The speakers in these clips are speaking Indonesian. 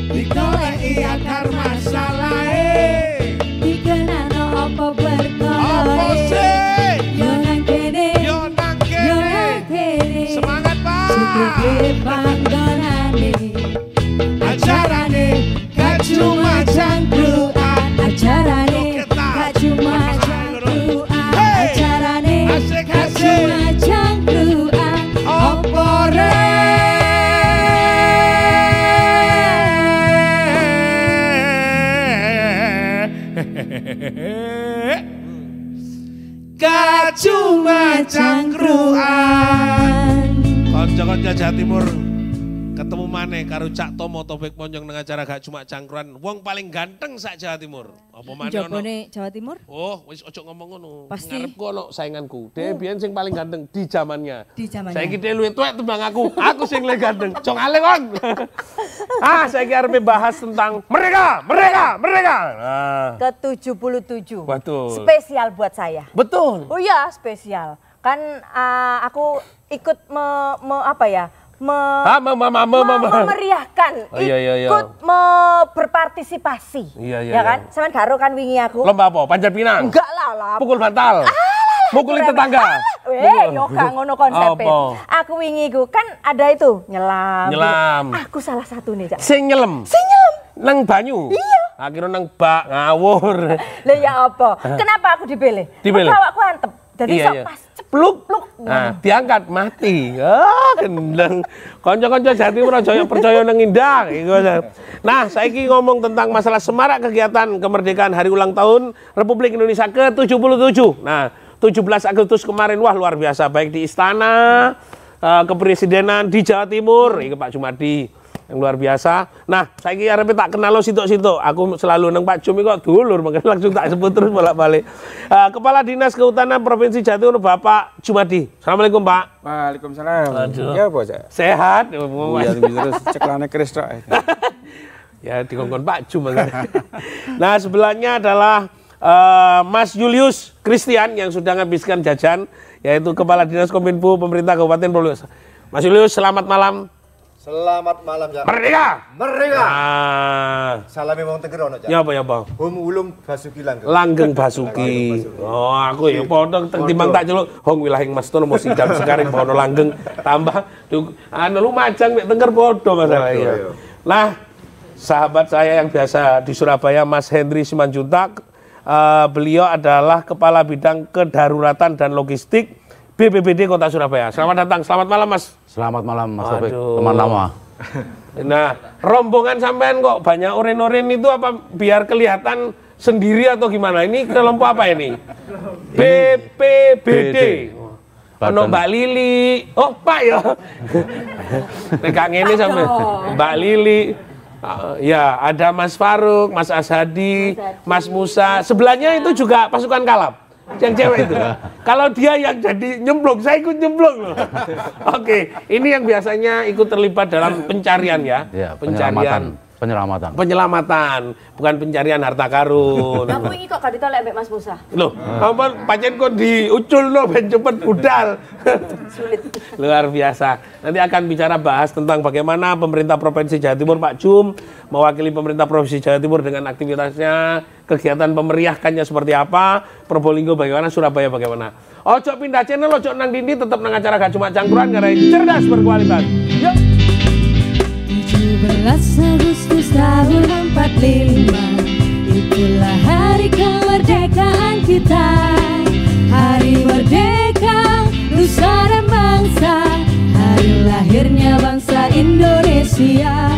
digoleki akar masalahe dikenano apa berkolahe yo nang kene semangat Pak cukup panggonane acarane gak cuma cangkruan acarane gak cuma cangkruan acarane gak cuma cangkruan opore gak cuma cangkruan. Konco-konco Jawa Timur ketemu maneh karo Cak Tomo Taufik Monjong nang acara gak cuma cangkruan. Wong paling ganteng sak Jawa Timur. Apa maneh ono? Jabone Jawa Timur? Oh, wis ojo ngomong ngono. Pasti. Ngarepku ono sainganku. Dhewe biyen sing paling ganteng di zamannya. Di zamannya. Saiki dhewe luwih tuwek timbang aku. Aku sing luwih ganteng. Jong ale kon. Saiki arepe bahas tentang mereka. Nah. Ke-77. Betul. Spesial buat saya. Betul. Oh iya, spesial. Kan aku ikut memeriahkan, ikut berpartisipasi. Iya. Kan? Sampeyan karo kan wingi aku. Lomba apa? Panjat pinang? Enggak lah. Pukul bantal? Mukuli tetangga? Yo gak ngono konsepnya. Aku wingi ku kan ada itu nyelam. Aku salah satu nih, Cak. Sing nyelem? Nang banyu? Iya. Akhirnya nang bak ngawur. Lah ya apa? Kenapa aku dipilih? Dipilih? Awakku antep. Jadi sok pas cepluk. Nah, diangkat mati. Gendeng. Kanca-kanca Jawa Timur aja percaya nang indah. Nah, saiki ngomong tentang masalah semarak kegiatan kemerdekaan hari ulang tahun Republik Indonesia ke-77. Nah, 17 Agustus kemarin wah luar biasa baik di istana kepresidenan di Jawa Timur. Iki Pak Jumadi yang luar biasa. Nah, saiki arepe tak kenal lo sitok-sitok. Aku selalu nang Pak Jumi kok dulur, makanya langsung tak sebut terus bolak-balik. Kepala Dinas Kehutanan Provinsi Jawa Timur Bapak Jumadi. Assalamualaikum, Pak. Waalaikumsalam. Aduh. Ya, Bos. Sehat? Iya, terus ceklane keris tok. Ya, dikongkon Pak Jum. Nah, sebelahnya adalah Mas Julius Christian yang sudah menghabiskan jajan, yaitu Kepala Dinas Kominfo Pemerintah Kabupaten Probolinggo. Mas Julius, selamat malam. Selamat malam, Cak. Merdeka! Salame wong Tegerono, Cak. Ya apa? Hum ulum Basuki Langgeng. Langgeng Basuki. Oh, aku ya padha timbang tak celuk hong wilahing Mas Tono mesti jam sekarang bono langgeng tambah anu Lumajang mek Tengger padha masalahnya. Nah, sahabat saya yang biasa di Surabaya Mas Henry Simanjuntak, beliau adalah Kepala Bidang Kedaruratan dan Logistik BPBD Kota Surabaya. Selamat datang, selamat malam Mas. Selamat malam Mas Taufik, teman lama. Nah, rombongan sampean kok banyak oren-oren itu apa biar kelihatan sendiri atau gimana? Ini kelompok apa ini? BPBD. Ono Mbak Lili. Oh, Pak ya. Pegang ini sampai Mbak Lili. Ya, ada Mas Faruk, Mas Ashadi, Mas Musa. Sebelahnya itu juga pasukan kalap. Yang cewek itu. Kalau dia yang jadi nyemplung, saya ikut nyemplung loh. Oke, ini yang biasanya ikut terlibat dalam pencarian ya. Ya, penyelamatan, bukan pencarian harta karun. Aku ini kok kadita lek Mas Musa. Loh, apa pancen kok diucul no ben cepet budal. Sulit. Luar biasa. Nanti akan bicara bahas tentang bagaimana pemerintah Provinsi Jawa Timur Pak Jum mewakili pemerintah Provinsi Jawa Timur dengan aktivitasnya, kegiatan pemeriahkannya seperti apa, Probolinggo bagaimana, Surabaya bagaimana. Ojo pindah channel, ojo nang dindi, tetap nang acara gak cuma cangkruan karena cerdas berkualitas. Yuk. 17 Agustus tahun 45, itulah hari kemerdekaan kita. Hari merdeka, nusa dan bangsa, hari lahirnya bangsa Indonesia.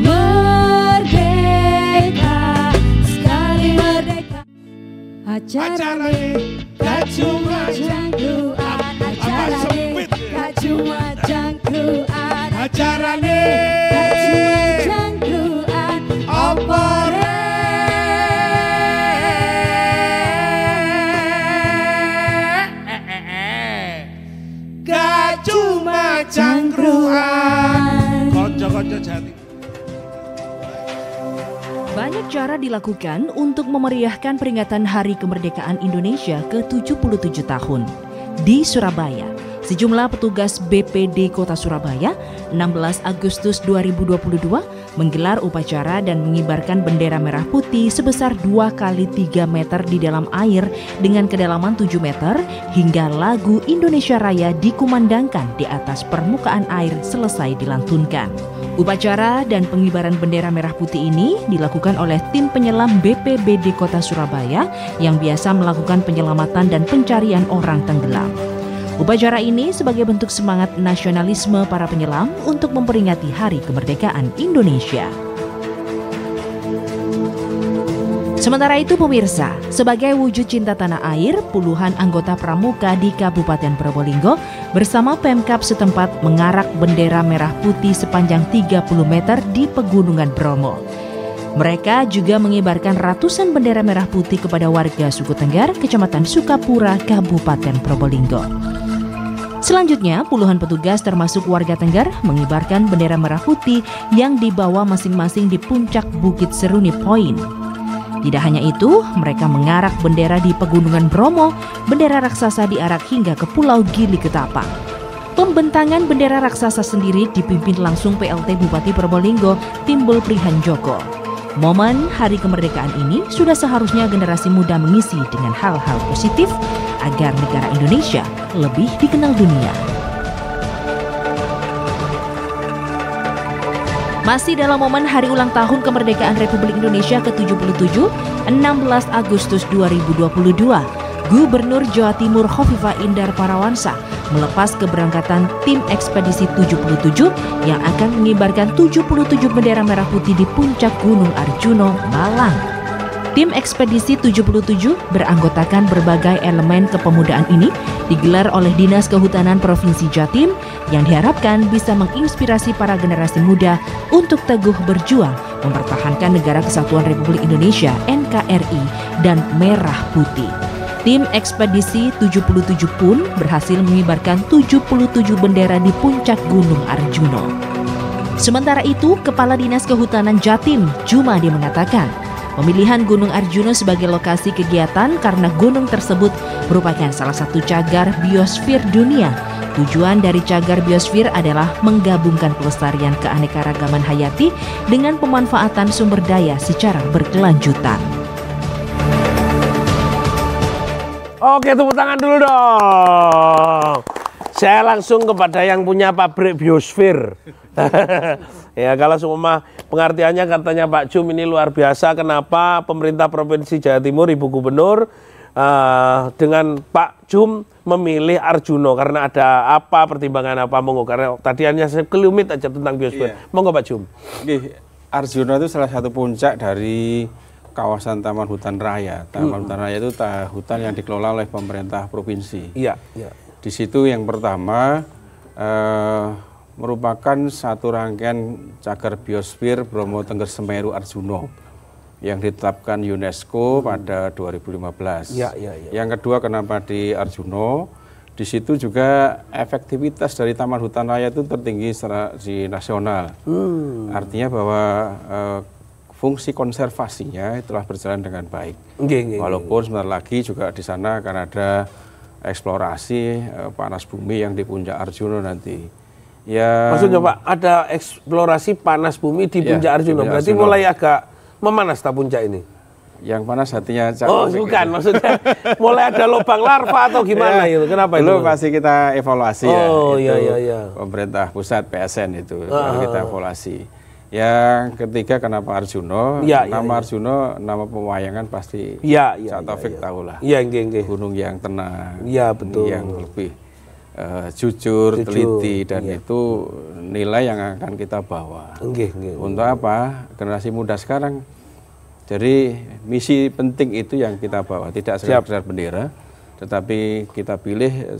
Merdeka, sekali merdeka. Acarane gak cuma cangkruan, acarane gak cuma cangkruan, acarane gak cuma cangkruan, opore. Gak cuma cangkruan. Konco-konco Jati. Banyak cara dilakukan untuk memeriahkan peringatan Hari Kemerdekaan Indonesia ke-77 tahun. Di Surabaya, Sejumlah petugas BPD Kota Surabaya 16 Agustus 2022 menggelar upacara dan mengibarkan bendera merah putih sebesar 2 kali 3 meter di dalam air dengan kedalaman 7 meter hingga lagu Indonesia Raya dikumandangkan di atas permukaan air selesai dilantunkan. Upacara dan pengibaran bendera merah putih ini dilakukan oleh tim penyelam BPBD Kota Surabaya yang biasa melakukan penyelamatan dan pencarian orang tenggelam. Upacara ini sebagai bentuk semangat nasionalisme para penyelam untuk memperingati Hari Kemerdekaan Indonesia. Sementara itu pemirsa, sebagai wujud cinta tanah air, puluhan anggota pramuka di Kabupaten Probolinggo bersama Pemkab setempat mengarak bendera merah putih sepanjang 30 meter di Pegunungan Bromo. Mereka juga mengibarkan ratusan bendera merah putih kepada warga suku Tenggar, Kecamatan Sukapura, Kabupaten Probolinggo. Selanjutnya, puluhan petugas termasuk warga Tenggar mengibarkan bendera merah putih yang dibawa masing-masing di puncak Bukit Seruni Point. Tidak hanya itu, mereka mengarak bendera di Pegunungan Bromo, bendera raksasa diarak hingga ke Pulau Gili Ketapang. Pembentangan bendera raksasa sendiri dipimpin langsung PLT Bupati Probolinggo, Timbul Prihanjoko. Momen Hari Kemerdekaan ini sudah seharusnya generasi muda mengisi dengan hal-hal positif agar negara Indonesia lebih dikenal dunia. Masih dalam momen hari ulang tahun kemerdekaan Republik Indonesia ke-77, 16 Agustus 2022, Gubernur Jawa Timur Khofifah Indar Parawansa melepas keberangkatan tim ekspedisi 77 yang akan mengibarkan 77 bendera merah putih di puncak Gunung Arjuno, Malang. Tim ekspedisi 77 beranggotakan berbagai elemen kepemudaan ini digelar oleh Dinas Kehutanan Provinsi Jatim yang diharapkan bisa menginspirasi para generasi muda untuk teguh berjuang mempertahankan Negara Kesatuan Republik Indonesia (NKRI) dan Merah Putih. Tim ekspedisi 77 pun berhasil mengibarkan 77 bendera di puncak Gunung Arjuno. Sementara itu, Kepala Dinas Kehutanan Jatim, Jumadi mengatakan, pemilihan Gunung Arjuno sebagai lokasi kegiatan karena gunung tersebut merupakan salah satu cagar biosfer dunia. Tujuan dari cagar biosfer adalah menggabungkan pelestarian keanekaragaman hayati dengan pemanfaatan sumber daya secara berkelanjutan. Oke, tepuk tangan dulu dong. Saya langsung kepada yang punya pabrik biosfer. Ya, kalau semua pengertiannya katanya Pak Jum ini luar biasa. Kenapa pemerintah Provinsi Jawa Timur, Ibu Gubernur dengan Pak Jum memilih Arjuno? Karena ada apa, pertimbangan apa? Monggo, karena tadi hanya sekelumit aja tentang biosfer. Iya. Monggo Pak Jum. Arjuno itu salah satu puncak dari kawasan Taman Hutan Raya. Taman Hutan Raya itu hutan yang dikelola oleh pemerintah provinsi. Iya, iya. Di situ yang pertama merupakan satu rangkaian cagar biosfer Bromo Tengger Semeru Arjuno yang ditetapkan UNESCO pada 2015. Ya, ya, ya. Yang kedua, kenapa di Arjuno? Di situ juga efektivitas dari Taman Hutan Raya itu tertinggi secara di nasional. Artinya bahwa fungsi konservasinya telah berjalan dengan baik. Walaupun sebentar lagi juga di sana akan ada eksplorasi panas bumi yang di puncak Arjuno nanti. Ya. Maksudnya Pak, ada eksplorasi panas bumi di puncak Arjuno. Berarti Arjuno mulai agak memanas tak puncak ini? Yang panas hatinya Cak. Oh bukan, maksudnya mulai ada lubang larva atau gimana itu? Kenapa itu? Belum, pasti kita evaluasi ya. Oh iya, iya, iya. Pemerintah pusat PSN itu kita evaluasi. Yang ketiga, kenapa Arjuno? Ya, nama ya, Arjuno, nama pewayangan pasti Cak Taufik tahu lah. Iya, gunung yang tenang, betul. Yang lebih jujur, teliti, dan itu nilai yang akan kita bawa. Untuk apa? Generasi muda sekarang. Jadi misi penting itu yang kita bawa, tidak sekedar bendera, tetapi kita pilih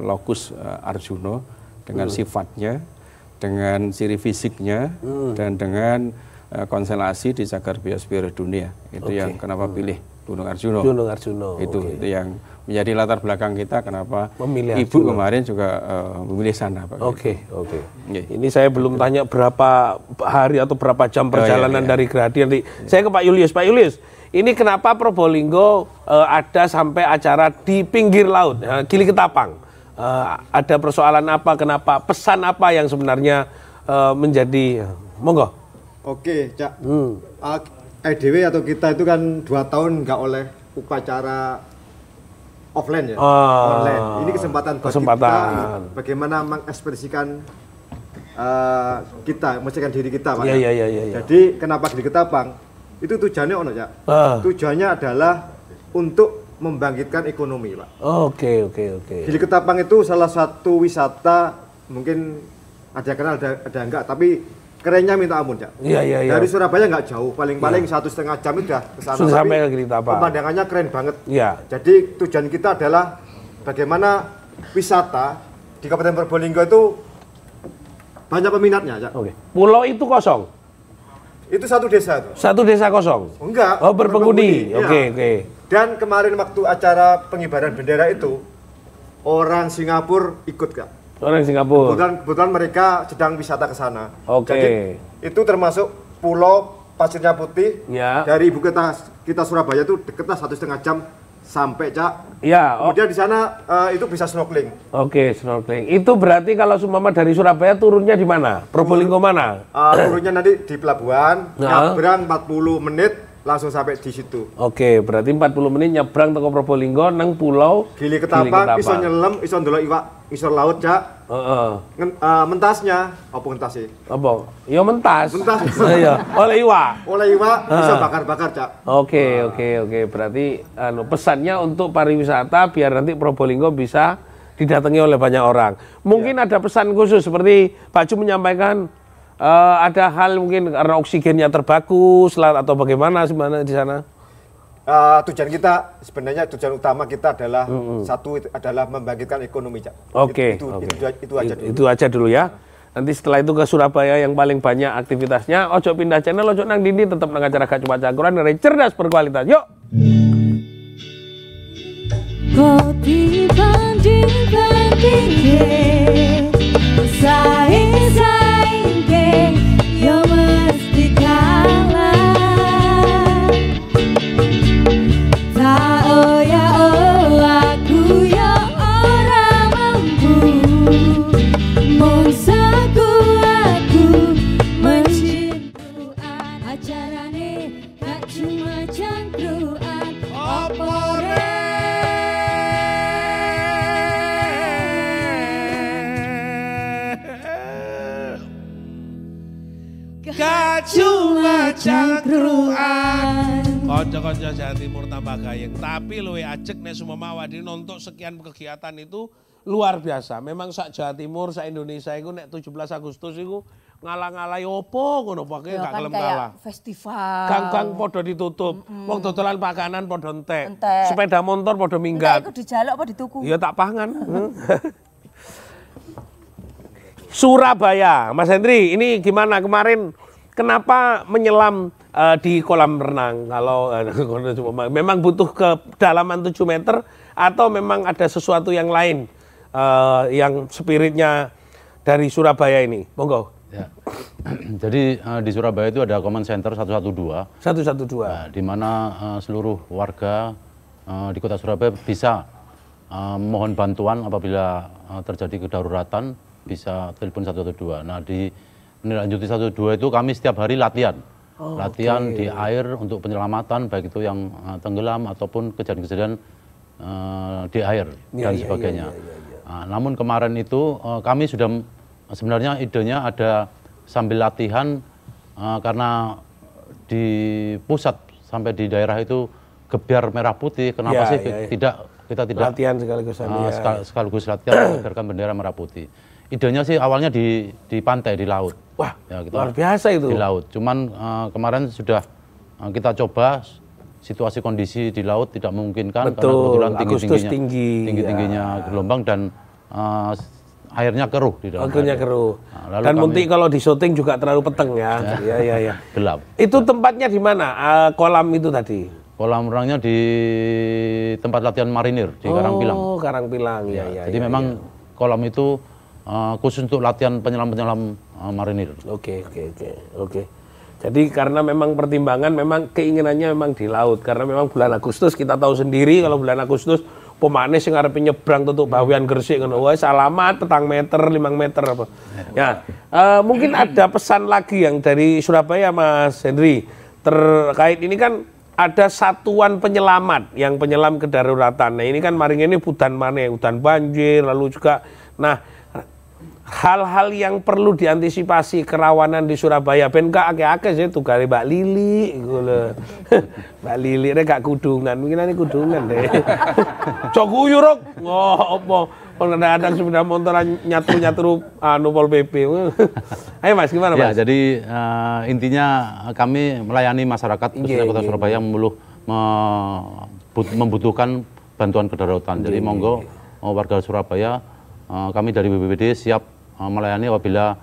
lokus Arjuno dengan sifatnya, dengan ciri fisiknya, dan dengan konstelasi di cagar biosfer dunia. Itu yang kenapa pilih Gunung Arjuno. Gunung Arjuno. Itu yang menjadi latar belakang kita kenapa memilih Ibu Arjuno. Kemarin juga memilih sana. Oke. Ini saya belum tanya berapa hari atau berapa jam perjalanan dari Gerahadi. Nanti saya ke Pak Julius. Pak Julius, ini kenapa Probolinggo ada sampai acara di pinggir laut, Gili Ketapang? ada persoalan apa, kenapa, pesan apa yang sebenarnya menjadi, monggo. Oke, Cak. EDW atau kita itu kan 2 tahun nggak oleh upacara offline ya, online. Ini kesempatan bagi kita bagaimana mengekspresikan kita, mengekspresikan diri kita, Pak. Iya. Jadi kenapa Gili Ketapang? Itu tujuannya ono, Cak. Tujuannya adalah untuk membangkitkan ekonomi, Pak. Oke. Gili Ketapang itu salah satu wisata, mungkin ada yang kenal, ada enggak, tapi kerennya minta ampun, Cak. Iya. Dari Surabaya nggak jauh, paling-paling 1,5 jam itu udah kesana. Sudah sampai ke Gili Ketapang. Pemandangannya keren banget. Iya. Jadi tujuan kita adalah bagaimana wisata di Kabupaten Probolinggo itu banyak peminatnya, Cak. Oke. Pulau itu kosong? Itu satu desa itu. Satu desa kosong? Enggak. Oh, berpenghuni. Ya. Oke. Dan kemarin waktu acara pengibaran bendera itu, orang Singapura ikut, Kak. Orang Singapura. Kebetulan mereka sedang wisata ke sana. Oke. Jadi itu termasuk pulau pasirnya putih. Ya. Dari ibu kita Surabaya itu dekatlah 1,5 jam sampai, Cak. Ya. Kemudian di sana itu bisa snorkeling. Oke, snorkeling. Itu berarti kalau seumpama dari Surabaya turunnya di mana? Probolinggo mana? Turunnya nanti di pelabuhan, nyebrang 40 menit langsung sampai di situ. Oke, berarti 40 menit nyebrang ke Probolinggo nang pulau Gili Ketapang, iso nyelam, iso ndelok iwak, iso laut, Cak. Mentasnya, apa mentas sih? Apa? Ya mentas. Mentas. Iya, oleh iwak. Oleh iwak, bisa bakar-bakar, Cak. Oke. Berarti pesannya untuk pariwisata biar nanti Probolinggo bisa didatangi oleh banyak orang. Mungkin ada pesan khusus seperti Pak Ju menyampaikan ada hal mungkin karena oksigennya terbagus atau bagaimana sebenarnya di sana? Tujuan kita sebenarnya tujuan utama kita adalah satu adalah membangkitkan ekonomi, Cak. Oke. Itu aja dulu ya. Nanti setelah itu ke Surabaya yang paling banyak aktivitasnya. Ojo pindah channel, ojo nang dindi, tetap nang acara Gak Cuma Cangkruan, cerdas berkualitas. Yuk. Kau dibanding-bandingke, saing-saingke, yo mesti kalah. Tak ya aku ya ora mampu, mongsaku aku mencintruan. Acarane gak cuma cangkruan, opore. Gak cuma cangkruan. Konco-konco Jawa Timur tambah gayeng. Tapi luwe ajek nek sumama awake nonton sekian kegiatan itu luar biasa. Memang sak Jawa Timur, sak Indonesia iku nek 17 Agustus iku ngalah-ngalahi opo ngono pake gak kelem kalah. Festival. Gang-gang podo ditutup. Wong dodolan pakanan podo entek. Sepeda motor podo minggat. Iku dijaluk apa dituku? Ya tak pangan. Surabaya, Mas Hendri, ini gimana kemarin? Kenapa menyelam di kolam renang? Kalau memang butuh kedalaman 7 meter atau memang ada sesuatu yang lain yang spiritnya dari Surabaya ini? Monggo. Ya. Jadi di Surabaya itu ada Command Center 112. 112. Nah, di mana seluruh warga di Kota Surabaya bisa mohon bantuan apabila terjadi kedaruratan, bisa telepon 112. Nah, di menindaklanjuti 112 itu kami setiap hari latihan. Latihan di air untuk penyelamatan, baik itu yang tenggelam ataupun kejadian-kejadian di air dan sebagainya. Nah, namun kemarin itu kami sudah sebenarnya idenya ada sambil latihan karena di pusat sampai di daerah itu gebyar merah putih. Kenapa sih kita tidak latihan sekaligus latihan menggerakkan bendera merah putih? Idenya sih awalnya di pantai, di laut. Wah, ya, luar biasa itu. Di laut. Cuman kemarin sudah kita coba, situasi kondisi di laut tidak memungkinkan. Betul, karena kebetulan tinggi-tingginya gelombang dan airnya keruh di dalam. Airnya keruh. Nah, dan Munti kalau di syuting juga terlalu peteng ya. Iya. Gelap. Itu tempatnya di mana? Kolam itu tadi? Kolam renangnya di tempat latihan marinir di Karangpilang. Oh, Karangpilang. Ya. Jadi memang kolam itu khusus untuk latihan penyelam-penyelam marinir. Oke. Jadi karena memang pertimbangan, memang keinginannya memang di laut. Karena memang bulan Agustus kita tahu sendiri kalau bulan Agustus pemane sing arepe nyebrang tutuk Bawean Gresik ngono wae salamat 4 meter 5 meter apa. Ya. Mungkin ada pesan lagi yang dari Surabaya Mas Henry terkait ini kan ada satuan penyelamat yang penyelam kedaruratan. Nah, ini kan maring ini udan maneh, udan banjir lalu juga hal-hal yang perlu diantisipasi kerawanan di Surabaya ben gak akeh-akeh sih tugale Mbak Lili ngono. Mbak Lili rek gak kudungan, mungkin kudungan deh. Cok guyu rok. Oh, apa? Kadang-kadang sepeda motor nyatru-nyatru Pol PP. Ayo Mas, gimana Mas? Ya, jadi intinya kami melayani masyarakat khususnya Kota Surabaya yang membutuhkan bantuan kedaruratan. Jadi monggo warga Surabaya kami dari BPBD siap melayani apabila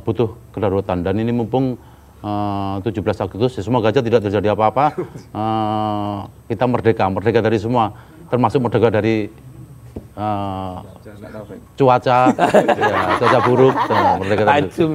butuh kedaruratan. Dan ini mumpung 17 Agustus, semoga aja tidak terjadi apa-apa. Kita merdeka dari semua, termasuk merdeka dari cuaca, cuaca buruk, merdeka dari itu.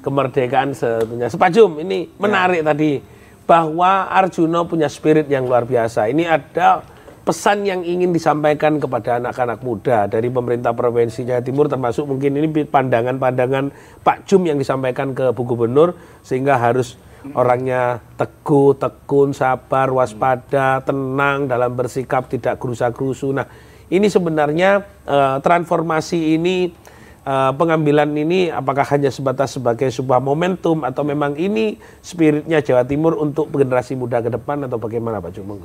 Kemerdekaan sebetulnya. Sepajum, ini menarik tadi bahwa Arjuna punya spirit yang luar biasa. Ini ada pesan yang ingin disampaikan kepada anak-anak muda dari pemerintah Provinsi Jawa Timur, termasuk mungkin ini pandangan-pandangan Pak Jum yang disampaikan ke Bu Gubernur, sehingga harus orangnya teguh, tekun, sabar, waspada, tenang dalam bersikap, tidak gerusa-gerusu. Nah, ini sebenarnya transformasi ini, pengambilan ini apakah hanya sebatas sebagai sebuah momentum atau memang ini spiritnya Jawa Timur untuk generasi muda ke depan atau bagaimana Pak Jum?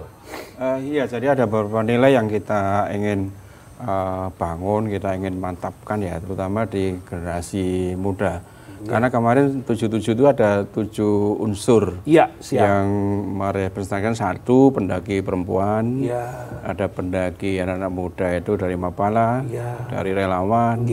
Iya, jadi ada beberapa nilai yang kita ingin bangun, kita ingin mantapkan ya, terutama di generasi muda. Karena kemarin 77 itu ada 7 unsur yang merepresentasikan. 1 pendaki perempuan, ada pendaki anak-anak muda itu dari Mapala, dari relawan,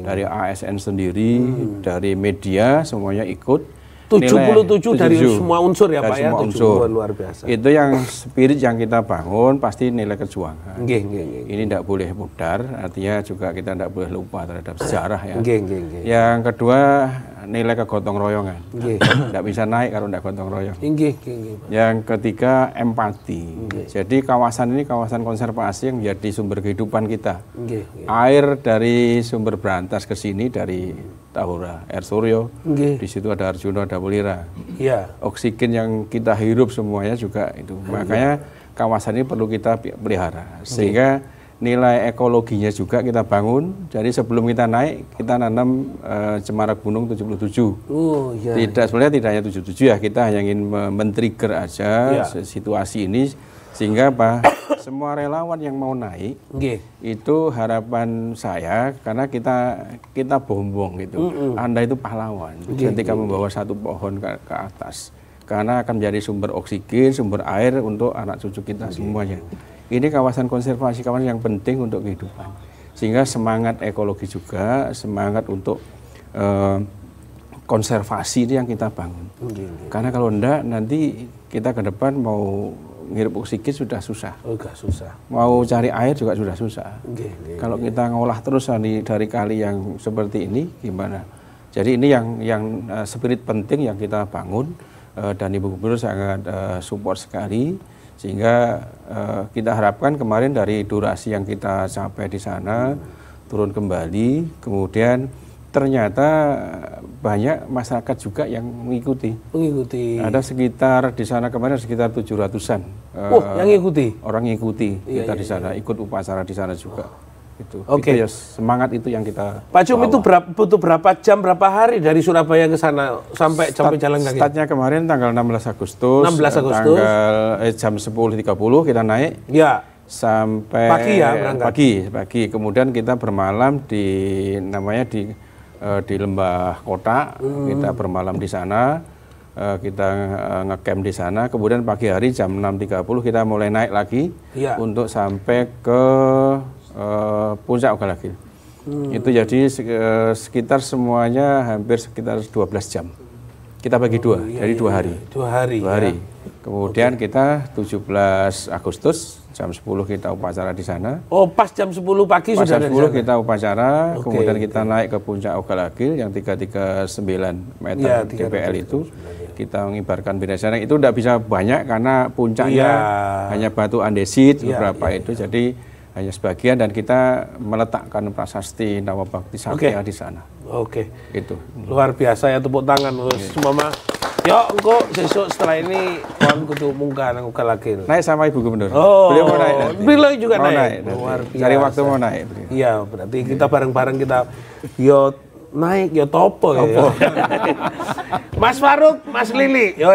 dari ASN sendiri, dari media, semuanya ikut. 77 dari semua unsur ya Pak ya, unsur. Luar biasa. Itu yang spirit yang kita bangun, pasti nilai kejuangan. Ini tidak boleh pudar, artinya juga kita tidak boleh lupa terhadap sejarah ya. Yang kedua, nilai kegotong royongan. Tidak bisa naik kalau tidak gotong royong. Yang ketiga, empati. Jadi kawasan ini kawasan konservasi yang menjadi sumber kehidupan kita. Air dari sumber berantas ke sini dari Tahura, air Suryo, di situ ada Arjuna, ada Welira. Oksigen yang kita hirup semuanya juga itu. Makanya kawasan ini perlu kita pelihara, sehingga nilai ekologinya juga kita bangun. Jadi sebelum kita naik, kita nanam cemara gunung 77. Sebenarnya tidak hanya 77 ya, kita hanya ingin men-trigger aja situasi ini, sehingga semua relawan yang mau naik itu harapan saya, karena kita bombong gitu. Anda itu pahlawan ketika membawa 1 pohon ke atas, karena akan menjadi sumber oksigen, sumber air untuk anak cucu kita semuanya. Ini kawasan konservasi, kawasan yang penting untuk kehidupan, sehingga semangat ekologi juga, semangat untuk konservasi ini yang kita bangun. Karena kalau enggak, nanti kita ke depan mau ngirup oksigen sudah susah. Mau cari air juga sudah susah. Kalau kita ngolah terus dari kali yang seperti ini, gimana? Jadi ini yang spirit penting yang kita bangun, dan Ibu Gubernur sangat support sekali, sehingga kita harapkan kemarin dari durasi yang kita capai di sana turun kembali, kemudian ternyata banyak masyarakat juga yang mengikuti. Ada sekitar di sana kemarin sekitar 700-an. Yang ngikuti? Orang ngikuti kita di sana, ikut upacara di sana juga. Itu ya, semangat itu yang kita Pak Jum itu butuh berapa jam, berapa hari dari Surabaya ke sana sampai jalan kaki? Startnya kemarin tanggal 16 Agustus. Tanggal jam 10.30 kita naik. Sampai pagi ya berangkat. Pagi. Kemudian kita bermalam di Lembah Kota. Kita bermalam di sana. Kita ngecamp di sana. Kemudian pagi hari jam 6.30 kita mulai naik lagi untuk sampai ke Puncak Ogalagil. Itu jadi sekitar semuanya hampir sekitar 12 jam. Kita bagi jadi 2 hari. 2 hari. Kemudian kita 17 Agustus jam 10 kita upacara di sana. Pas jam 10 pagi sudah ada di sana. Kita upacara, kemudian kita naik ke Puncak Ogalagil yang 339 meter DPL itu. kita mengibarkan bendera Semarang itu tidak bisa banyak karena puncaknya hanya batu andesit beberapa itu, jadi hanya sebagian dan kita meletakkan prasasti Nawabakti Satya di sana. Itu luar biasa ya, tepuk tangan semua. Yo, engko sesuk setelah ini kawan kudu mungkah nang lagi. Naik sama Ibu Gubernur. Beliau mau naik. Beliau juga naik. Luar biasa. Cari waktu mau naik. Iya, berarti kita bareng-bareng kita yo naik ya topo ya. Mas Faruk, Mas Lili, yo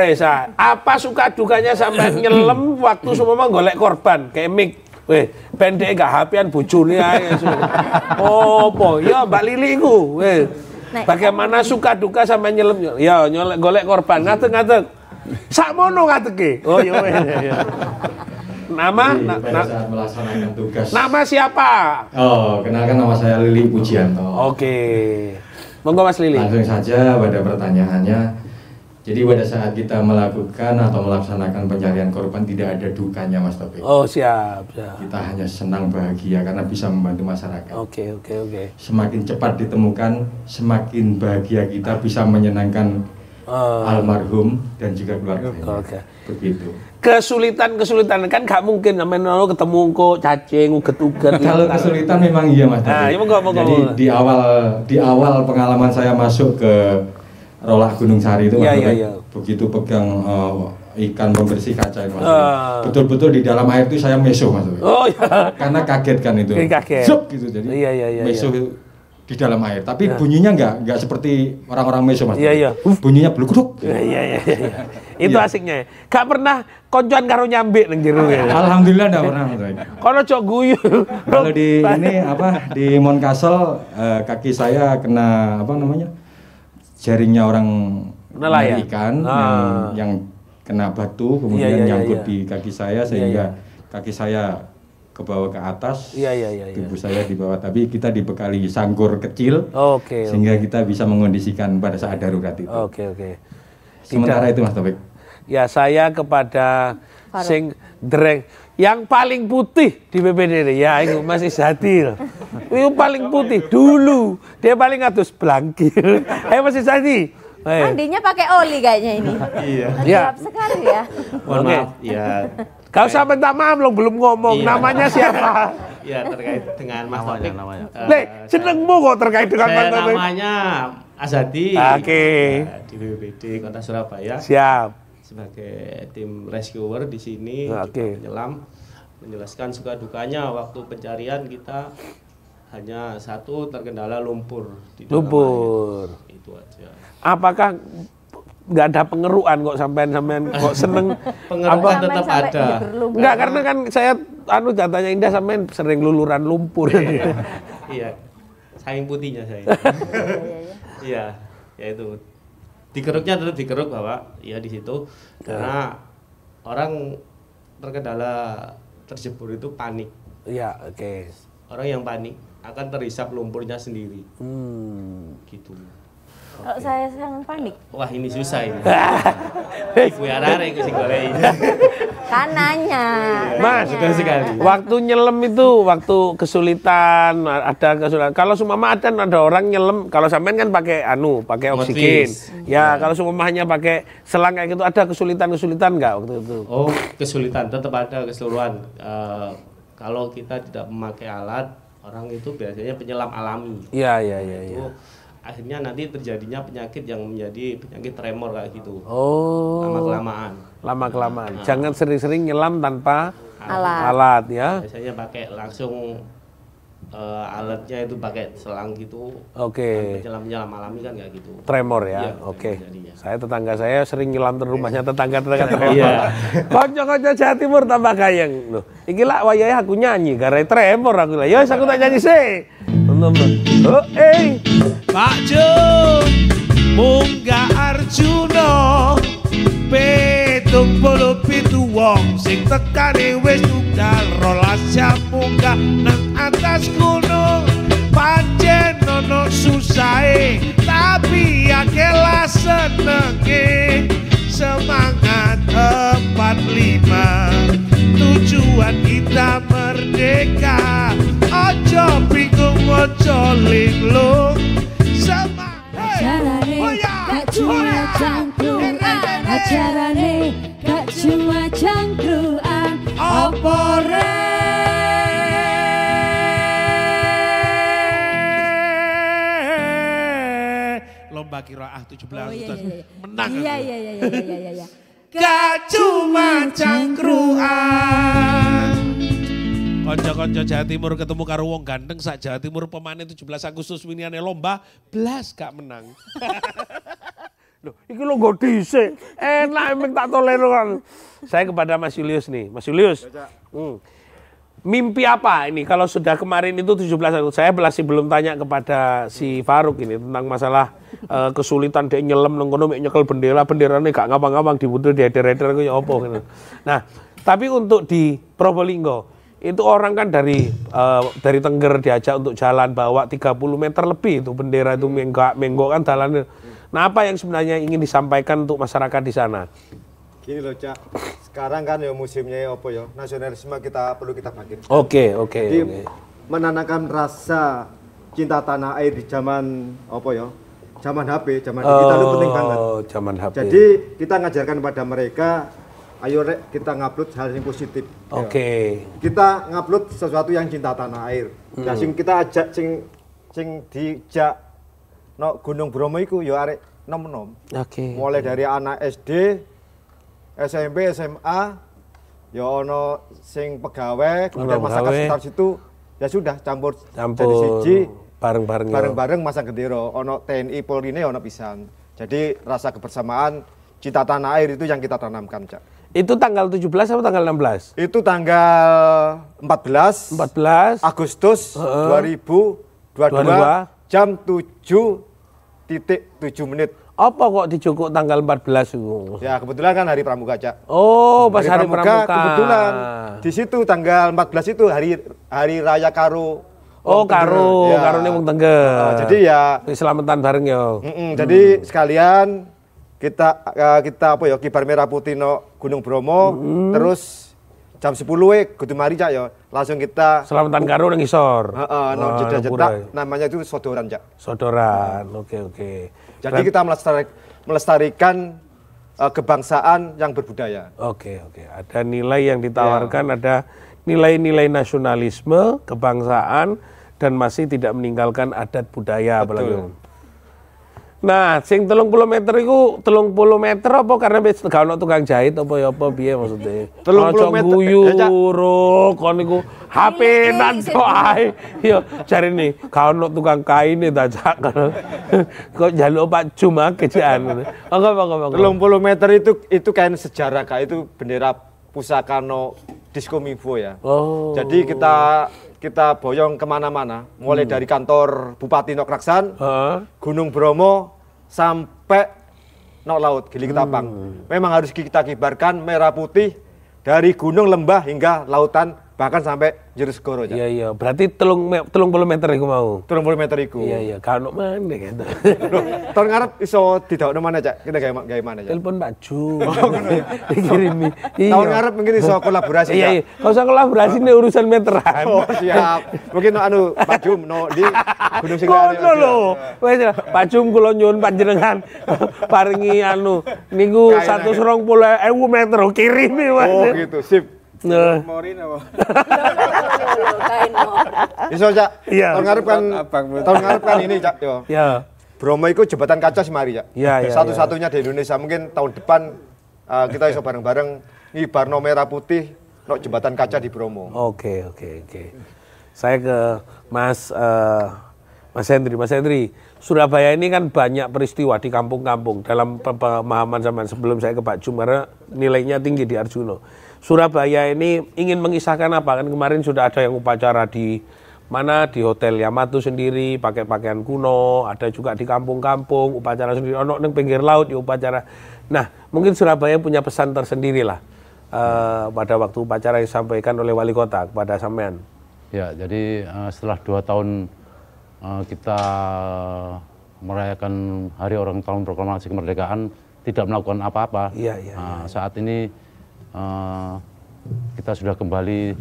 apa suka dukanya sampai nyelam waktu semua golek korban kayak Mik. Weh, pendek gak hapian bojone ae. Opo? Ya Mbak Lili iku. Weh. Bagaimana suka duka sampai nyelam? Ya nyolek golek korban ngadeg-ngadeg. Sakmono ngadege. Oh iya. Nama saat melaksanakan tugas. Nama siapa? Oh, kenalkan nama saya Lili Pujianto. Oke. Monggo Mas Lili. Langsung saja pada pertanyaannya. Jadi pada saat kita melakukan atau melaksanakan pencarian korban tidak ada dukanya, Mas Taufik. Oh, siap. Kita hanya senang bahagia karena bisa membantu masyarakat. Oke. Semakin cepat ditemukan, semakin bahagia kita bisa menyenangkan almarhum dan juga keluarganya. Begitu. Kesulitan kan gak mungkin namanya ketemu kok cacing uget-uget. Kalau kesulitan memang iya, Mas. Jadi di awal pengalaman saya masuk ke Rolak Gunung Sari itu, begitu pegang ikan pembersih kaca itu, betul-betul di dalam air itu saya meso, Mas. Karena kaget kan itu. Zup gitu, jadi meso di dalam air. Tapi bunyinya nggak seperti orang-orang meso, Mas. Bunyinya bluguduk. Itu asiknya. Gak pernah koncoan karo nyambik nang jero. Alhamdulillah enggak pernah, Mas. Kalau cok guyu. Kalau di ini di Moncastle kaki saya kena jaringnya orang nelayan ikan yang kena batu kemudian nyangkut di kaki saya sehingga kaki saya ke bawah ke atas, tubuh saya di bawah, tapi kita dibekali sangkur kecil sehingga kita bisa mengondisikan pada saat darurat itu. Sementara itu Mas Taufik. Ya saya kepada sing dreng yang paling putih di BPD ya itu Mas Izadi. Itu paling putih dulu. Dia paling atus blangkir. Mas Izadi. Mandinya pakai oli kayaknya ini. Iya. Siap sekali ya. Mohon maaf. Ya. Kau sampai minta maaf loh belum ngomong. Namanya siapa? Ya terkait dengan Mas Taufik. Senengmu kok terkait dengan Mas Taufik. Namanya Azadi. Di BPD Kota Surabaya. Siap. Sebagai tim rescuer di sini, penyelam, menjelaskan suka dukanya waktu pencarian kita hanya satu terkendala lumpur di dalam air. Itu aja. Apakah nggak ada pengeruan kok sampean kok seneng? Pengeruan tetap ada. Enggak, karena kan saya datanya Indah sampean sering luluran lumpur. Iya. Saking putihnya saya. Iya, ya itu. Dikeruknya tetap dikeruk bahwa ya di situ karena orang terkendala terjebur itu panik. Iya, Orang yang panik akan terhisap lumpurnya sendiri. Gitu. Kalau saya sangat panik. Wah, ini susah ini. Ibu arare iku sing golek. Kan nanya. Mas, sudah sekali. Waktu nyelam itu waktu kesulitan, ada kesulitan. Kalau seumpama ada orang nyelam, kalau sampean kan pakai oksigen. Ya, kalau seumpama hanya pakai selang kayak gitu ada kesulitan nggak waktu itu? Oh, kesulitan tetap ada keseluruhan. Kalau kita tidak memakai alat, orang itu biasanya penyelam alami. Iya. Akhirnya nanti terjadinya penyakit yang menjadi penyakit tremor kayak gitu. Lama-kelamaan. Jangan sering-sering nyelam tanpa alat ya. Biasanya pakai langsung alatnya itu pakai selang gitu. Penyelam alami kan kayak gitu. Tremor ya. Tetangga saya sering nyelam terus rumahnya tetangga tremor. Konco-konco Jawa Timur tambah gayeng. Loh, iki lak wayahe aku nyanyi gara tremor aku lah. Ya aku tak nyanyi sih. Pak Jo munggah Arjuna 77 wong sing tekane wis tunggal 12 jam munggah nang atas gunung pancen ono susahe tapi akelah senenge semangat 45 tujuan kita merdeka ojo bingung ojo linglung semangat Carane gak cuma cangkruk acarane gak cuma cangkruan opore. Lomba qiraah 17 menang. Iya. Gak cuma cangkruan. Konco-konco Jawa Timur ketemu karo wong ganteng sak Jawa Timur pemain 17 Agustus winiane lomba blas gak menang. Loh, iki lo nggo dhisik. Enak emang tak tolero kan. Saya kepada Mas Julius nih. Mas Julius. Mimpi apa ini kalau sudah kemarin itu 17 Agustus? Saya masih belum tanya kepada si Faruk ini tentang masalah kesulitan dia nyelam nang kono nyekel benderane gak ngapang-ngapang dibutuh dieder-eder ku ya apa gitu. Nah, tapi untuk di Probolinggo itu orang kan dari Tengger diajak untuk jalan bawa 30 meter lebih itu bendera itu menggok kan jalannya. Nah, apa yang sebenarnya ingin disampaikan untuk masyarakat di sana? Gini loh, Cak. Sekarang kan ya musimnya apa ya, nasionalisme perlu kita bangkit. Oke. Jadi menanamkan rasa cinta tanah air di zaman apa ya? Zaman HP, zaman digital itu penting banget. Zaman HP. Jadi kita ngajarkan pada mereka, ayo kita ngupload hal yang positif. Oke. Kita ngupload sesuatu yang cinta tanah air. Nah, sing kita ajak sing dijak no Gunung Bromo iku ya arek nom-nom. Oke. Mulai dari anak SD, SMP, SMA, ya ono sing pegawai, kemudian masyarakat sekitar situ, ya sudah campur jadi siji, bareng-bareng masang gendera, ono TNI, Polri ini ono pisan. Jadi rasa kebersamaan, cinta tanah air itu yang kita tanamkan, Cak. Itu tanggal 17 atau tanggal 16? Itu tanggal 14 Agustus 2022 jam 7:07. Apa kok dijukuk tanggal 14 itu? Ya kebetulan kan hari Pramuka, Cak. Oh, pas hari Pramuka. Kebetulan di situ tanggal 14 itu hari raya Karo. Oh, Karo, ya. Karone wong Tengger. Jadi ya selamatan bareng ya. Jadi sekalian kita apa ya kibar merah putih no Gunung Bromo, terus jam 10 kudu mari, Cak ya. Langsung kita selamatan karo nang isor. no jeda-jeda namanya itu sodoran, Cak. Sodoran. Oke. Jadi kita melestarikan kebangsaan yang berbudaya. Oke. Ada nilai yang ditawarkan, ada nilai-nilai nasionalisme, kebangsaan, dan masih tidak meninggalkan adat budaya. Apalagi. Nah, sing 30 meter itu 30 meter apa karena wis gak ono tukang jahit apa ya apa piye maksudnya? 30 meter. Guyuru kon niku HP nan kok ae. Yo jarine gak ono tukang kaine ta Cak. Kok njaluk Pak Jum akeh jan. Apa. 30 meter itu kain sejarah, Kak. Itu bendera pusaka no Diskominfo ya. Oh. Jadi kita boyong kemana-mana, mulai dari kantor Bupati Nokraksan, Gunung Bromo, sampai Nok Laut, Gili Ketapang. Memang harus kita kibarkan merah putih dari gunung, lembah hingga lautan, bahkan sampai Jerusegoro. Iya, berarti 30 meter iku mau. 30 meter iku. Iya, kan ono maneh gitu. Tahun ngarep iso didawakno mana, Cak? Kita gawe mana, Cak? Telepon Pak Jum. Dikirimi. Tahun ngarep mungkin iso kolaborasi, Cak. Iya. Kalau usah kolaborasi nih urusan meteran. Oh, siap. Mungkin Pak Jum di Gunung Singgah. Kono lho. Wis Pak Jum kula nyuwun panjenengan paringi niku 120.000 meter kirimi Mas. Oh, gitu. Sip. Nah. Morin apa? Iso, Cak. Iya. Tahun ngarep kan ini, Cak, yo. Iya. Bromo itu jembatan kaca semari, Cak. Iya. Satu-satunya di Indonesia. Mungkin tahun depan kita iso bareng-bareng ngibarno merah putih no jembatan kaca di Bromo. Oke. Saya ke Mas Hendri. Mas Hendri, Surabaya ini kan banyak peristiwa di kampung-kampung dalam pemahaman zaman sebelum saya ke Pak Jum karena nilainya tinggi di Arjuno. Surabaya ini ingin mengisahkan apa? Kan kemarin sudah ada yang upacara di mana di Hotel Yamato sendiri pakai pakaian kuno, ada juga di kampung-kampung upacara sendiri, ono neng pinggir laut ya upacara. Nah, mungkin Surabaya punya pesan tersendiri lah pada waktu upacara yang disampaikan oleh wali kota kepada sampean. Ya, jadi setelah 2 tahun kita merayakan Hari Ulang Tahun Proklamasi Kemerdekaan tidak melakukan apa-apa. Saat ini kita sudah kembali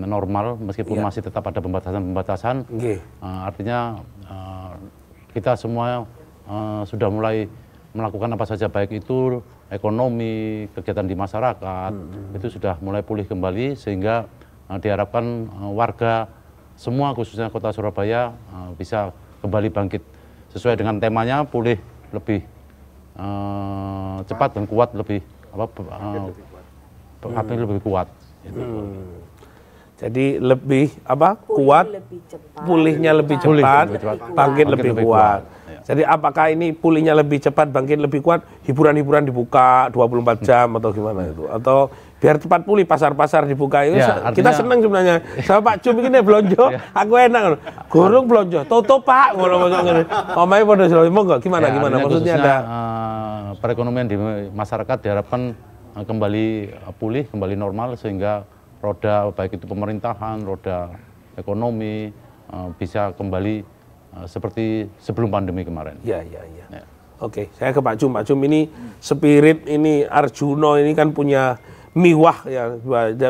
normal meskipun masih tetap ada pembatasan-pembatasan. Artinya kita semua sudah mulai melakukan apa saja baik itu ekonomi, kegiatan di masyarakat itu sudah mulai pulih kembali, sehingga diharapkan warga semua khususnya Kota Surabaya bisa kembali bangkit sesuai dengan temanya, pulih lebih cepat dan kuat, lebih lebih kuat. Jadi lebih kuat, pulihnya lebih cepat, bangkit lebih kuat. Jadi apakah ini pulihnya lebih cepat, bangkit lebih kuat, hiburan-hiburan dibuka 24 jam atau gimana itu? Atau biar cepat pulih, pasar-pasar dibuka itu kita senang sebenarnya. Sama Pak Cum ini belonjo, aku enak. Gorong belonjo, tutup Pak. Ngomongnya pada selalu monggo gimana maksudnya ada perekonomian di masyarakat diharapkan kembali pulih, kembali normal, sehingga roda baik itu pemerintahan, roda ekonomi bisa kembali seperti sebelum pandemi kemarin. Ya. Oke, saya ke Pak Cum. Pak Cum, ini spirit ini Arjuno ini kan punya miwah ya,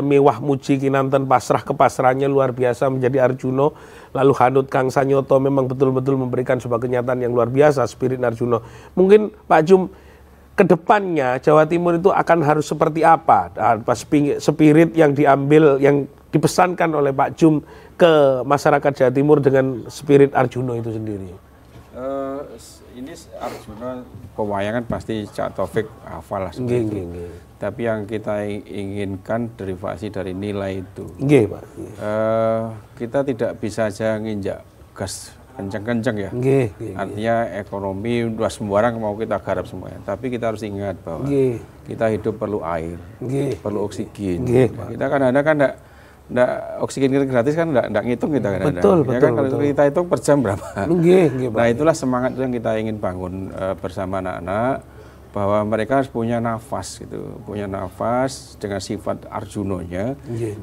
miwah muji kinanten, pasrah kepasrahannya luar biasa menjadi Arjuno. Lalu Hanut Kang Sanyoto memang betul-betul memberikan sebuah kenyataan yang luar biasa spirit Arjuno. Mungkin Pak Cum, kedepannya Jawa Timur itu akan harus seperti apa? Spirit yang diambil, yang dipesankan oleh Pak Cum ke masyarakat Jawa Timur dengan spirit Arjuno itu sendiri. Ini Arjuno pewayangan pasti Cak Taufik hafal lah seperti itu. Tapi yang kita inginkan derivasi dari nilai itu. Pak. Kita tidak bisa aja nginjak gas kenceng-kenceng ya. Artinya ekonomi udah semua orang mau kita garap semuanya. Tapi kita harus ingat bahwa kita hidup perlu air, perlu oksigen. Kita kadang-kadang enggak oksigen gratis kan enggak ngitung kita kadang-kadang. Betul. Kalau kita hitung per jam berapa. Nah, itulah semangat yang kita ingin bangun bersama anak-anak, bahwa mereka harus punya nafas gitu. Punya nafas dengan sifat Arjunonya.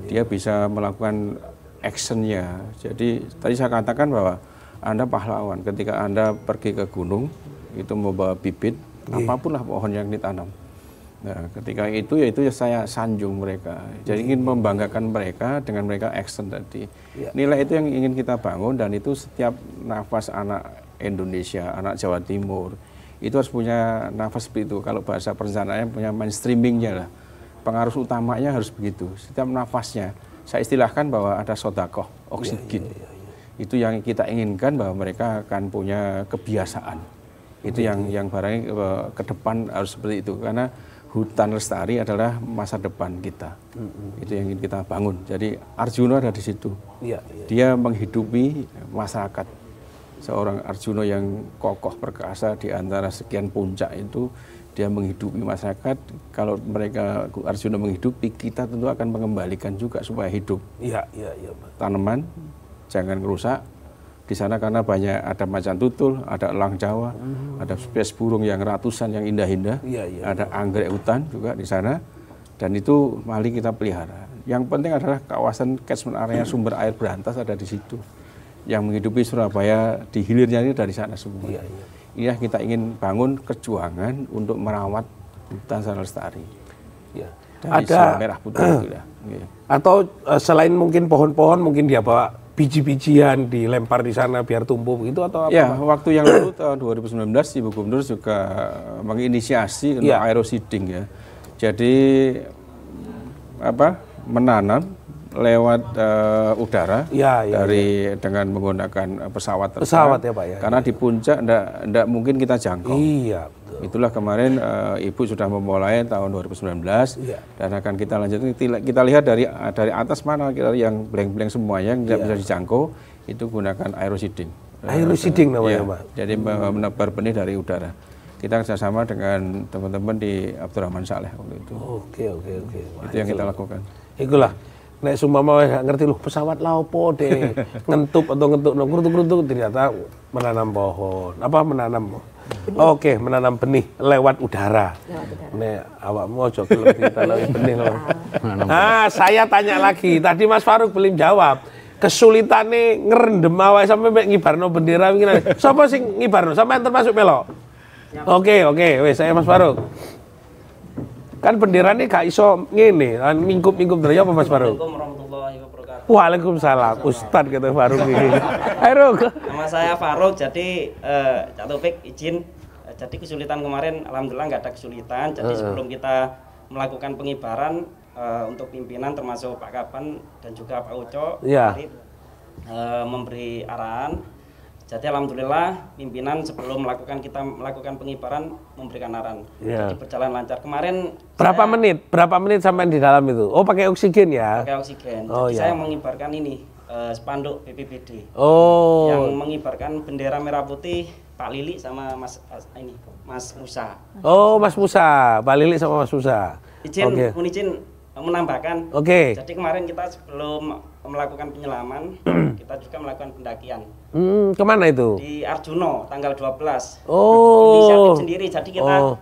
Dia bisa melakukan actionnya. Jadi tadi saya katakan bahwa Anda pahlawan ketika Anda pergi ke gunung, itu membawa bibit, apapunlah pohon yang ditanam. Nah, ketika itu ya saya sanjung mereka. Jadi ingin membanggakan mereka dengan mereka action tadi. Nilai itu yang ingin kita bangun, dan itu setiap nafas anak Indonesia, anak Jawa Timur, itu harus punya nafas seperti itu. Kalau bahasa perencanaannya punya mainstreamingnya lah. Pengaruh utamanya harus begitu. Setiap nafasnya, saya istilahkan bahwa ada sodakoh, oksigen. Itu yang kita inginkan, bahwa mereka akan punya kebiasaan. Itu yang barangnya ke depan harus seperti itu, karena hutan lestari adalah masa depan kita. Itu yang ingin kita bangun. Jadi Arjuno ada di situ. Dia menghidupi masyarakat. Seorang Arjuno yang kokoh perkasa di antara sekian puncak itu, dia menghidupi masyarakat. Kalau mereka Arjuno menghidupi, kita tentu akan mengembalikan juga supaya hidup. Tanaman jangan rusak di sana, karena banyak ada macan tutul, ada elang Jawa, ada spesies burung yang ratusan yang indah-indah, ada anggrek hutan juga di sana, dan itu mari kita pelihara. Yang penting adalah kawasan catchment area sumber air berantas ada di situ, yang menghidupi Surabaya di hilirnya ini dari sana semua. Inilah kita ingin bangun kejuangan untuk merawat hutan secara lestari. Ada merah putih itu ya. Atau selain mungkin pohon-pohon, mungkin dia bawa biji-bijian dilempar di sana biar tumbuh begitu atau apa? Ya, waktu yang lalu tahun 2019 Ibu Gubernur juga menginisiasi untuk aeroseeding ya. Jadi menanam lewat udara dengan menggunakan pesawat ya Pak ya. Karena di puncak enggak mungkin kita jangkau. Itulah kemarin Ibu sudah memulai tahun 2019 dan akan kita lanjutkan. Kita lihat dari atas mana yang blank-blank semuanya yang tidak bisa dijangkau, itu gunakan aeroseeding. Aeroseeding namanya Pak. Jadi menebar benih dari udara. Kita kerjasama dengan teman-teman di Abdurrahman Saleh waktu itu. Oke. Itu yang kita lakukan. Itulah. Nek sumama nggak ngerti loh pesawat laupo deh ngentup nongkrut ternyata menanam pohon menanam menanam benih lewat udara. Nek awakmu ojo kita lewat benih loh. Saya tanya lagi, tadi Mas Faruk belum jawab. Kesulitannya ngerendem awake sampai ngibarno bendera ngene. Sapa sing ngibarno? Sampeyan termasuk melo? Oke, wes saya Mas Faruk. Kan bendera ini gak iso ngene, mingkup-mingkup dari apa Mas Faruk? Assalamualaikum warahmatullahi wabarakatuh. Waalaikumsalam, Ustadz kata Faruk ini. Ayo Ruk. Nama saya Faruk, jadi Cak Taufik izin jadi kesulitan kemarin alhamdulillah nggak ada kesulitan. Jadi sebelum kita melakukan pengibaran untuk pimpinan termasuk Pak Kaban dan juga Pak Uco memberi arahan. Jadi alhamdulillah pimpinan sebelum kita melakukan pengibaran memberikan arahan. Jadi berjalan lancar. Kemarin berapa menit sampai di dalam itu? Oh, pakai oksigen ya? Pakai oksigen. Jadi saya mengibarkan ini spanduk BPBD. Yang mengibarkan bendera merah putih Pak Lili sama Mas Musa. Oh, Mas Musa, Pak Lili sama Mas Musa. Izin menambahkan. Jadi kemarin kita sebelum melakukan penyelaman, kita juga melakukan pendakian. Kemana itu? Di Arjuno, tanggal 12. Inisiatif sendiri. Jadi kita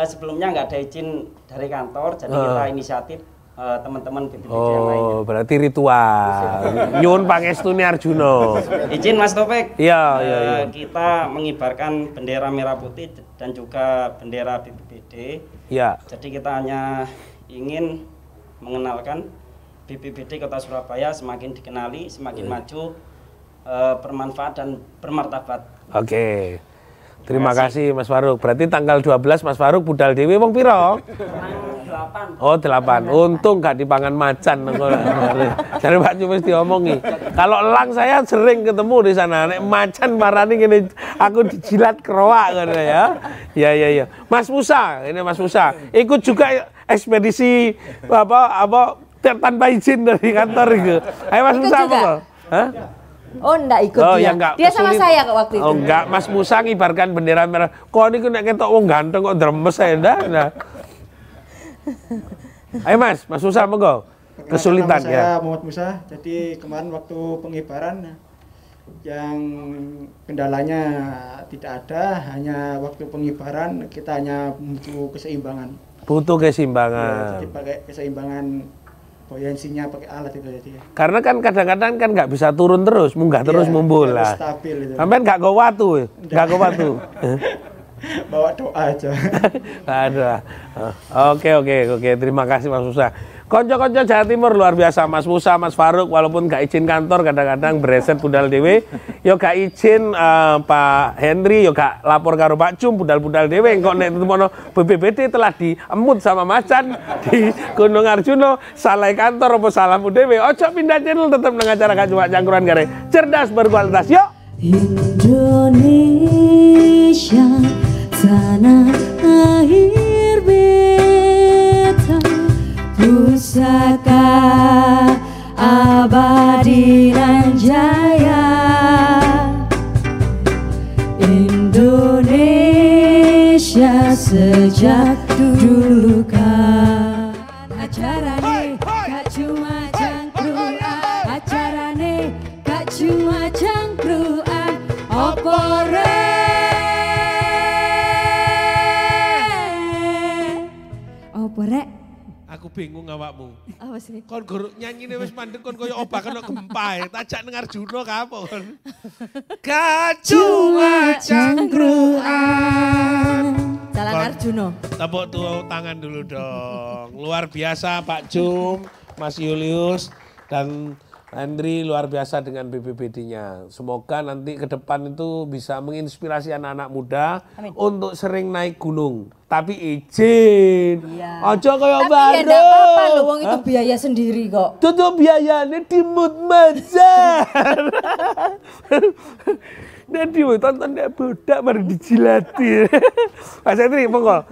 sebelumnya nggak ada izin dari kantor, jadi kita inisiatif teman-teman BPBD yang lainnya. Oh, berarti ritual. Nyun pangestune Arjuno. Izin Mas Taufik. Iya. Kita mengibarkan bendera merah putih dan juga bendera BPBD. Iya. Jadi kita hanya ingin mengenalkan BPBD Kota Surabaya semakin dikenali, semakin maju, bermanfaat dan bermartabat. Oke. Terima kasih Mas Faruk. Berarti tanggal 12 Mas Faruk budal dewe wong piro? 8. Oh, 8. Untung gak dipangan macan. Jadi Pak Cumis diomongi. Kalau elang saya sering ketemu di sana. Nek macan marani gini, aku dijilat keroak kan ya. Ya. Mas Musa, ini Mas Musa. Ikut juga ekspedisi apa tanpa izin dari kantor itu. Ayo Mas Musa apa? Hah? Oh, enggak ikut dia. Enggak, dia sama saya kok waktu itu. Oh, enggak, Mas Musa ngibarkan bendera merah. Kok niku nek ketok wong ganteng kok dremes saya ndak. Ayo Mas Musa monggo. Kesulitan ya. Saya Muhammad Musa. Jadi kemarin waktu pengibaran yang kendalanya tidak ada, hanya waktu pengibaran kita hanya butuh keseimbangan. Butuh keseimbangan. Ya, jadi pakai keseimbangan buoyansinya pakai alat itu jadi. Karena kan kadang-kadang kan nggak bisa turun terus, munggah terus mumbul lah. Stabil itu. Sampai nggak go watu, nggak go watu. Bawa doa aja. Ada. Oke. Terima kasih Mas Musa. Konco-konco Jawa Timur luar biasa, Mas Musa, Mas Faruk, walaupun gak izin kantor kadang-kadang bereset budal dewe, yo gak izin Pak Henry, yo gak lapor karo Pak Cum budal-budal dewe, kok nek temono BPBD telah diemut sama macan di Gunung Arjuno, salah kantor apa salahmu dewe, ojo pindah channel tetap nang acara Kacuma Cangkruan Gare, cerdas berkualitas, yuk! Indonesia, tanah air beta, pusaka abadi dan jaya. Indonesia sejak dulu kan acarane gak cuma cangkruan, acarane gak cuma cangkruan, opore Aku bingung awakmu. Apa sih? Kon guru nyanyine wis mandek kon koyo obah kena gempa. Tajak nang Arjuna kapon. Kacuma cangkruan. Jalan Arjuna. Tepuk tangan dulu dong. Luar biasa Pak Cum, Mas Julius dan Andri, luar biasa dengan BPBD-nya. Semoga nanti ke depan itu bisa menginspirasi anak-anak muda untuk sering naik gunung. Tapi izin. Ojo kayak baru. Tapi ya enggak apa-apa loh, wong itu biaya sendiri kok. Tutup biayanya dimut macan. Nanti tonton dia bodak baru dijilati. Mas Andri, monggo.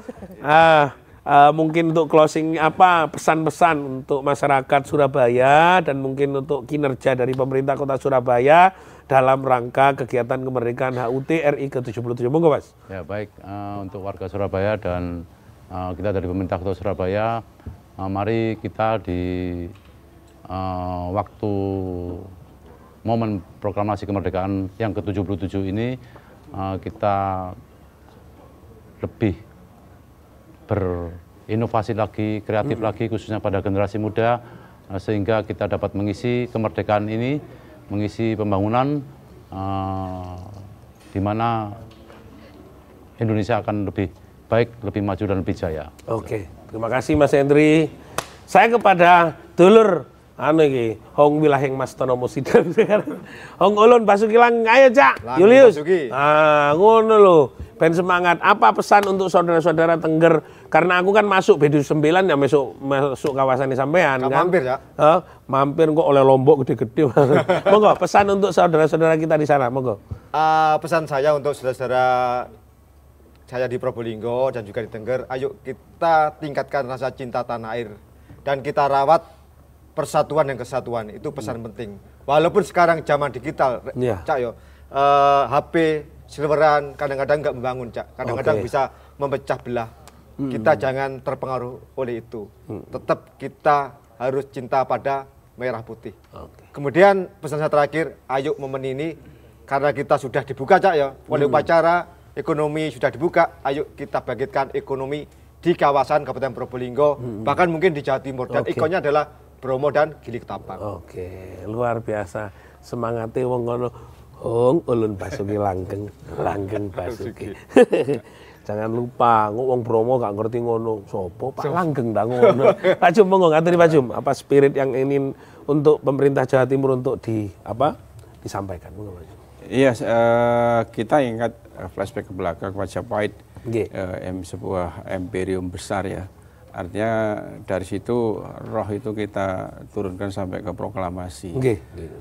Mungkin untuk closing apa pesan-pesan untuk masyarakat Surabaya dan mungkin untuk kinerja dari pemerintah Kota Surabaya dalam rangka kegiatan kemerdekaan HUT RI ke-77. Monggo Mas. Ya baik, untuk warga Surabaya dan kita dari pemerintah Kota Surabaya, mari kita di waktu momen proklamasi kemerdekaan yang ke-77 ini kita lebih berinovasi lagi, kreatif lagi, khususnya pada generasi muda, sehingga kita dapat mengisi kemerdekaan ini, mengisi pembangunan, di mana Indonesia akan lebih baik, lebih maju dan lebih jaya. Oke, terima kasih Mas Hendri. Saya kepada dulur anu iki Hong Wilahing Mas Tono Musida Hong Ulun Basuki Langgeng, ayo Cak Julius. Ngono lho, ben semangat. Apa pesan untuk saudara-saudara Tengger? Karena aku kan masuk B9 ya, masuk kawasan sampean kan. Mampir ya? Mampir kok oleh Lombok gede-gede. Monggo pesan untuk saudara-saudara kita di sana, monggo. Pesan saya untuk saudara-saudara saya di Probolinggo dan juga di Tengger, ayo kita tingkatkan rasa cinta tanah air dan kita rawat persatuan dan kesatuan, itu pesan penting. Walaupun sekarang zaman digital, Cak yo, HP, silveran kadang-kadang nggak membangun, Cak. Kadang-kadang bisa memecah belah. Kita jangan terpengaruh oleh itu. Tetap kita harus cinta pada merah putih. Kemudian pesan saya terakhir, ayo momen ini karena kita sudah dibuka, Cak ya, oleh upacara ekonomi sudah dibuka, ayo kita bangkitkan ekonomi di kawasan Kabupaten Probolinggo, bahkan mungkin di Jawa Timur. Dan ikonnya adalah Bromo dan Gili Ketapang. Oke, luar biasa. Semangatnya wong ngono. Hong Ulun Basuki Langgeng, Langgeng Basuki. Jangan lupa, wong Bromo gak ngerti ngono. Sopo Pak Langgeng dah ngono. Pak Jum, monggo ngaturi Pak Jum, apa spirit yang ingin untuk pemerintah Jawa Timur untuk disampaikan? Monggo Pak Jum. Iya, kita ingat flashback ke belakang Majapahit, sebuah imperium besar ya. Artinya dari situ roh itu kita turunkan sampai ke proklamasi.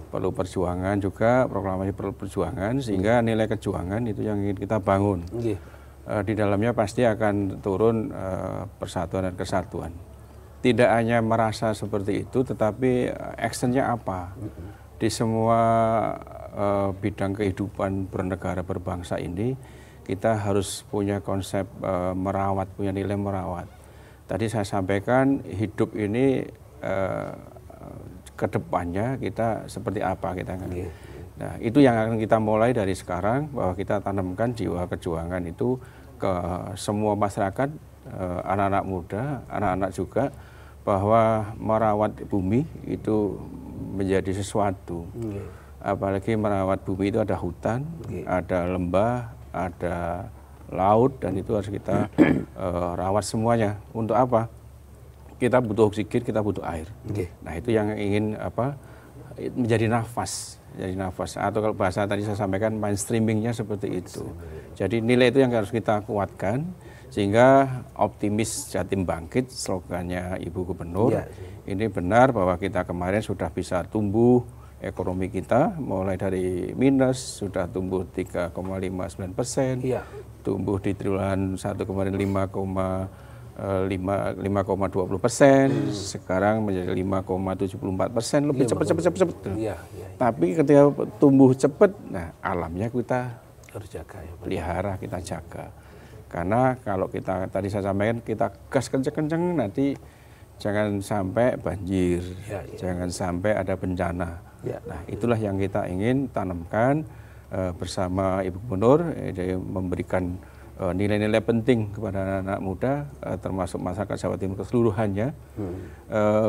Perlu perjuangan juga, proklamasi perlu perjuangan, sehingga nilai kejuangan itu yang ingin kita bangun. Di dalamnya pasti akan turun persatuan dan kesatuan. Tidak hanya merasa seperti itu, tetapi actionnya apa? Di semua bidang kehidupan bernegara berbangsa ini, kita harus punya konsep merawat, punya nilai merawat. Tadi saya sampaikan hidup ini ke depannya kita seperti apa kita kan. Nah, itu yang akan kita mulai dari sekarang, bahwa kita tanamkan jiwa kejuangan itu ke semua masyarakat, anak-anak muda, anak-anak juga, bahwa merawat bumi itu menjadi sesuatu. Apalagi merawat bumi itu ada hutan, ada lembah, ada laut, dan itu harus kita rawat semuanya. Untuk apa? Kita butuh oksigen, kita butuh air. Nah, itu yang ingin menjadi nafas, atau kalau bahasa tadi saya sampaikan mainstreamingnya seperti itu. Jadi nilai itu yang harus kita kuatkan, sehingga optimis Jatim bangkit, slogannya Ibu Gubernur. Ini benar bahwa kita kemarin sudah bisa tumbuh. Ekonomi kita mulai dari minus sudah tumbuh 3,59%, tumbuh di triwulan 1 kemarin 5,20%, sekarang menjadi 5,74%, lebih cepat. Tapi ketika tumbuh cepat, nah alamnya kita harus jaga, pelihara, kita jaga. Karena kalau kita tadi saya sampaikan, kita gas kenceng-kenceng, nanti jangan sampai banjir, jangan sampai ada bencana. Nah, itulah yang kita ingin tanamkan bersama Ibu Gubernur, memberikan nilai-nilai penting kepada anak-anak muda, termasuk masyarakat Jawa Timur keseluruhannya.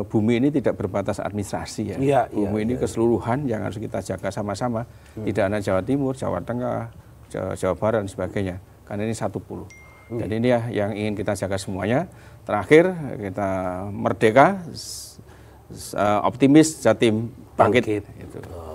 Bumi ini tidak berbatas administrasi ya. Bumi ini keseluruhan yang harus kita jaga sama-sama. Tidak hanya Jawa Timur, Jawa Tengah, Jawa Barat dan sebagainya. Karena ini satu pulau. Jadi ini ya yang ingin kita jaga semuanya. Terakhir kita merdeka, optimis, Jatim bangkit.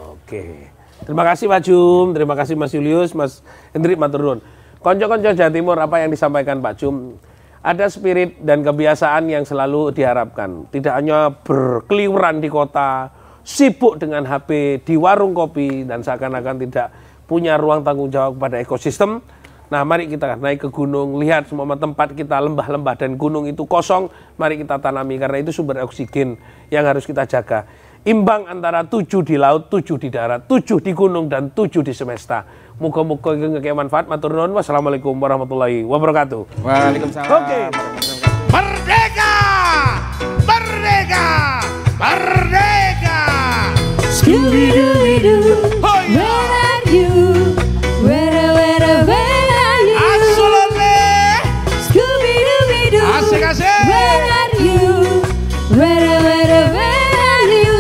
Oke. Terima kasih Pak Jum, terima kasih Mas Julius, Mas Hendrik matur nuwun. Konco-konco Jawa Timur, apa yang disampaikan Pak Jum, ada spirit dan kebiasaan yang selalu diharapkan. Tidak hanya berkeliweran di kota, sibuk dengan HP di warung kopi, dan seakan-akan tidak punya ruang tanggung jawab pada ekosistem. Nah, mari kita naik ke gunung, lihat semua tempat kita, lembah-lembah dan gunung itu kosong, mari kita tanami, karena itu sumber oksigen yang harus kita jaga. Imbang antara 7 di laut, 7 di darat, 7 di gunung, dan 7 di semesta. Muka-muka ngekei manfaat. Matur nuwun. Wassalamualaikum warahmatullahi wabarakatuh. Waalaikumsalam. Oke. Merdeka! Merdeka! Merdeka! Scooby-Doo, where are you? Where are you? Absolutely! Scooby-Doo, asik-asik! where are you? Where are you?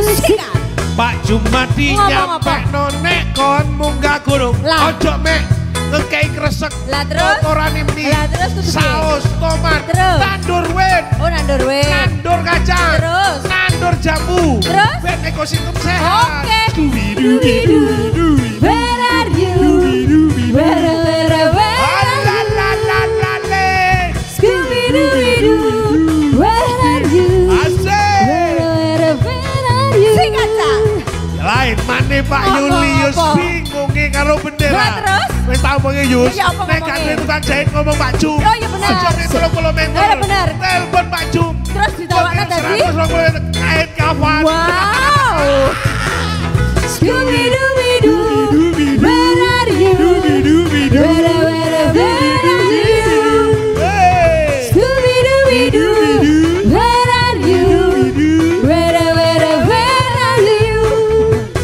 Pak Jumadi nyampe nonek kon munggah gunung. Ojo mek ngekei kresek. Lah terus? Kotoran ini. Lah terus kudu piye? Saus, tomat, Terus? nandur wit. Oh nandur wit. Nandur kacang. Terus? Nandur jambu. Terus? Gus Ikum sehat. Oke. Scooby-Dooby-Doo, where are you? Where Scooby-Dooby-Doo, where are you? Asik. Where are you? Sing aja. Lain mana Pak Julius bingung karo bendera. Lah terus? Wis tak omongi Yus. Ya, apa Nek ngomongnya? kadhe tukang jahit ngomong Pak Jum. Oh iya benar. Sejone 30 meter. Iya benar. Telepon Pak Jum. Terus ditawakkan tadi? 120 meter kain kafan. Wow. Scooby-Dooby-Doo, where are you? Where are you? Scooby-Dooby-Doo, where are you? Where are you?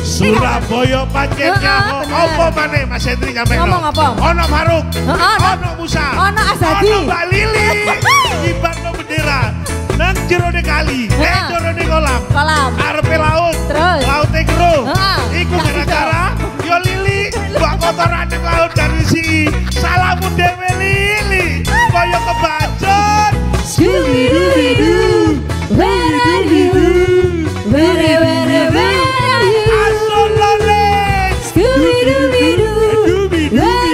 Surabaya pancetnya apa maneh Mas Hendri nyampe Ngomong apa? Ono Faruk, Heeh, ono Musa, ono Azadi, ono Mbak Lili, kibarno bendera nang jerone kali, jerone kolam, arepe laut, terus laute keruh, iku gara-gara yo Lili mbak kotoran ning laut dari si salamu dewe Lili, koyo kebacut. Scooby-Dooby-Doo, where are you? Where are you? Asolole. Scooby-Dooby-Doo, where